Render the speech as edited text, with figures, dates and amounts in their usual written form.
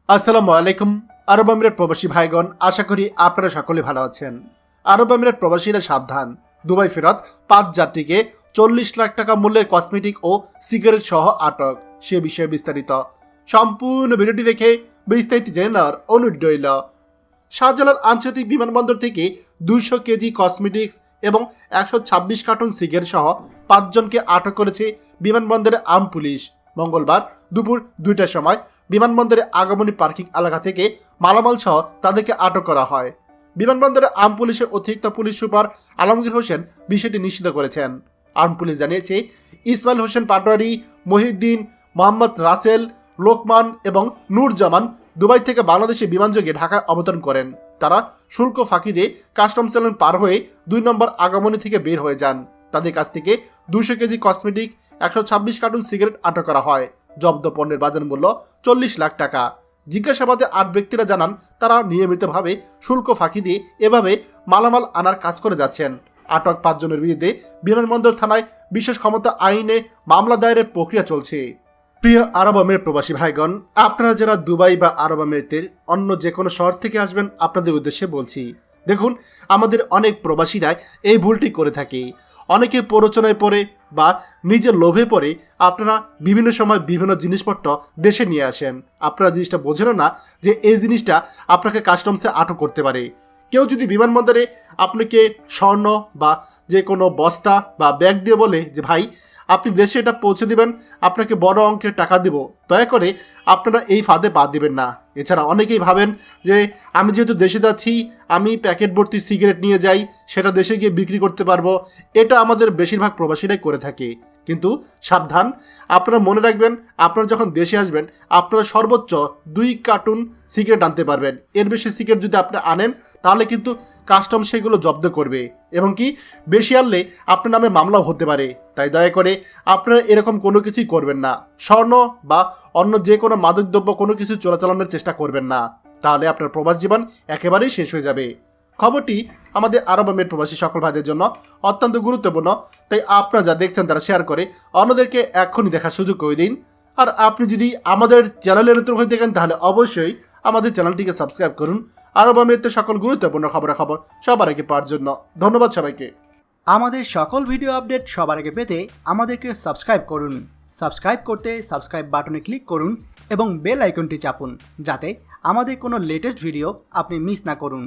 আসসালামু আলাইকুম। আরব আমিরাত প্রবাসী ভাইগণ, আশা করি আপনারা সকলে ভালো আছেন। আরব আমিরাত প্রবাসীরা সাবধান, দুবাই ফেরত 5 যাত্রীকে 40 লাখ টাকা মূল্যের কসমেটিক ও সিগারেট সহ আটক। সে বিষয়ে বিস্তারিত সম্পূর্ণ ভিডিওটি দেখে বিস্তারিত জেনে নেওয়ার অনুরোধ রইল। শাহজালাল আন্তর্জাতিক বিমানবন্দর থেকে 200 কেজি কসমেটিক্স এবং 126 কার্টন সিগারেট সহ 5 জনকে আটক করেছে বিমানবন্দরের আর্ম পুলিশ। মঙ্গলবার দুপুর 2টার সময় বিমানবন্দরে আগমনী পার্কিং এলাকা থেকে মালামাল সহ তাদেরকে আটক করা হয়। বিমানবন্দরে আর্ম পুলিশের অতিরিক্ত পুলিশ সুপার আলমগীর হোসেন বিষয়টি নিশ্চিত করেছেন। আর্ম পুলিশ জানিয়েছে, ইসমাইল হোসেন পাটোয়ারি, মহিউদ্দিন, মোহাম্মদ রাসেল, লোকমান এবং নূরজামান দুবাই থেকে বাংলাদেশে বিমানযোগে ঢাকায় অবতরণ করেন। তারা শুল্ক ফাঁকি দিয়ে কাস্টমস চ্যানেল পার হয়ে 2 নম্বর আগমনী থেকে বের হয়ে যান। তাদের কাছ থেকে 200 কেজি কসমেটিক, 126 কার্টন সিগারেট আটক করা হয়। জব্দ পণ্যের বাজার মূল্য 40 লাখ টাকা। জিজ্ঞাসাবাদে 8 ব্যক্তিরা জানান, তারা নিয়মিতভাবে শুল্ক ফাঁকি দিয়ে এভাবে মালামাল আনার কাজ করে যাচ্ছেন। আটক 5 জনের বিরুদ্ধে বিমানবন্দর থানায় বিশেষ ক্ষমতা আইনে মামলা দায়েরের প্রক্রিয়া চলছে। প্রিয় আরব আমিরাত প্রবাসী ভাইগণ, আপনারা যারা দুবাই বা আরব আমিরাতের অন্য যে কোনো শহর থেকে আসবেন, আপনাদের উদ্দেশ্যে বলছি, দেখুন, আমাদের অনেক প্রবাসীরা এই ভুলটি করে থাকে। অনেকে প্ররোচনায় পড়ে বা নিজের লোভে পড়ে আপনারা বিভিন্ন সময় বিভিন্ন জিনিসপত্র দেশে নিয়ে আসেন। আপনারা জিনিসটা বোঝেন না যে এই জিনিসটা আপনাকে কাস্টমসে আটক করতে পারে। কেউ যদি বিমানবন্দরে আপনাকে স্বর্ণ বা যে কোনো বস্তা বা ব্যাগ দিয়ে বলে যে ভাই আপনি দেশে এটা পৌঁছে দিবেন, আপনাকে বড় অঙ্কের টাকা দেব, দয়া করে আপনারা এই ফাঁদে পা দিবেন না। এছাড়া অনেকেই ভাবেন যে আমি যেহেতু দেশে যাচ্ছি, আমি প্যাকেট ভর্তি সিগারেট নিয়ে যাই, সেটা দেশে গিয়ে বিক্রি করতে পারবো। এটা আমাদের বেশিরভাগ প্রবাসীরাই করে থাকে। কিন্তু সাবধান, আপনারা মনে রাখবেন, আপনারা যখন দেশে আসবেন আপনারা সর্বোচ্চ 2 কার্টুন সিগারেট আনতে পারবেন। এর বেশি সিগারেট যদি আপনি আনেন তাহলে কিন্তু কাস্টম সেগুলো জব্দ করবে, এবং কি বেশি আনলে আপনার নামে মামলাও হতে পারে। তাই দয়া করে আপনারা এরকম কোনো কিছুই করবেন না। স্বর্ণ বা অন্য যে কোনো মাদকদ্রব্য কোনো কিছু চোরাচালানোর চেষ্টা করবেন না, তাহলে আপনার প্রবাস জীবন একেবারেই শেষ হয়ে যাবে। খবরটি আমাদের আরব আমিরাত প্রবাসী সকল ভাইদের জন্য অত্যন্ত গুরুত্বপূর্ণ, তাই আপনারা যা দেখছেন তারা শেয়ার করে অন্যদেরকে এখনই দেখার সুযোগ করে দিন। আর আপনি যদি আমাদের চ্যানেলের নতুন হয়ে দেখেন তাহলে অবশ্যই আমাদের চ্যানেলটিকে সাবস্ক্রাইব করুন, আরব আমিরাতের সকল গুরুত্বপূর্ণ খবরাখবর সবার আগে পাওয়ার জন্য। ধন্যবাদ সবাইকে। আমাদের সকল ভিডিও আপডেট সবার আগে পেতে আমাদেরকে সাবস্ক্রাইব করুন। সাবস্ক্রাইব করতে সাবস্ক্রাইব বাটনে ক্লিক করুন এবং বেল আইকনটি চাপুন, যাতে আমাদের কোনো লেটেস্ট ভিডিও আপনি মিস না করুন।